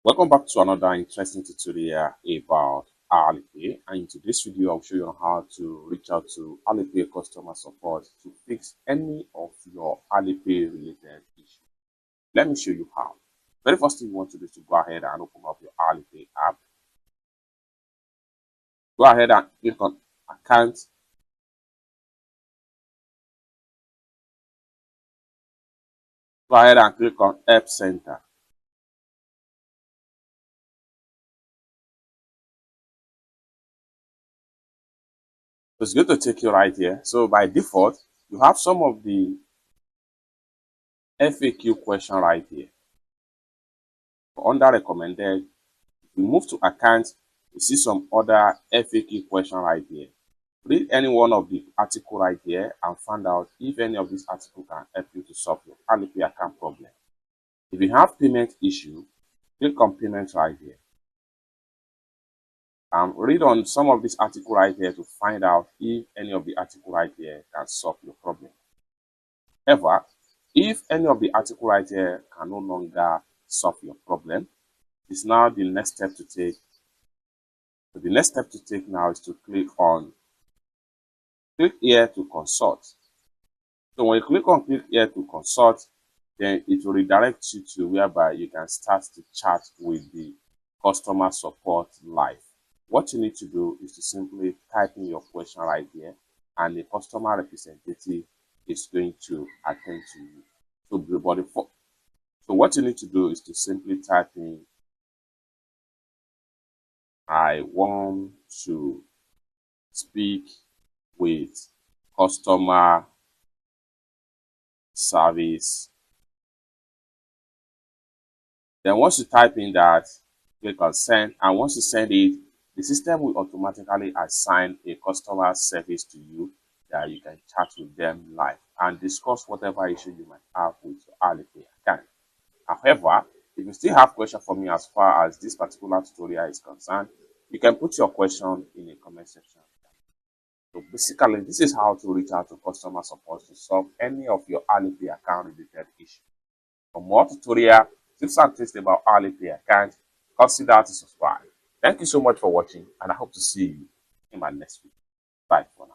Welcome back to another interesting tutorial about Alipay, and in today's video I'll show you how to reach out to Alipay customer support to fix any of your Alipay related issues. Let me show you how. Very first thing you want to do is to go ahead and open up your Alipay app. Go ahead and click on account. Go ahead and click on Help Center. It's going to take you right here. So by default, you have some of the FAQ question right here. Under recommended, if you move to account, you see some other FAQ question right here. Read any one of the article right here and find out if any of these articles can help you to solve your Alipay account problem. If you have payment issue, click on payment right here. Read on some of these articles right here to find out if any of the article right here can solve your problem. However, if any of the article right here can no longer solve your problem, it's now the next step to take. So the next step to take now is to click here to consult. So when you click here to consult, then it will redirect you to whereby you can start to chat with the customer support live. What you need to do is to simply type in your question right here, and the customer representative is going to attend to you. So what you need to do is to simply type in, I want to speak with customer service. Then once you type in that, click on send, and once you send it, the system will automatically assign a customer service to you that you can chat with them live and discuss whatever issue you might have with your Alipay account. However, if you still have questions for me as far as this particular tutorial is concerned, you can put your question in the comment section. So basically, this is how to reach out to customer support to solve any of your Alipay account related issues. For more tutorial tips and tricks about Alipay account, consider to subscribe. Thank you so much for watching, and I hope to see you in my next video. Bye for now.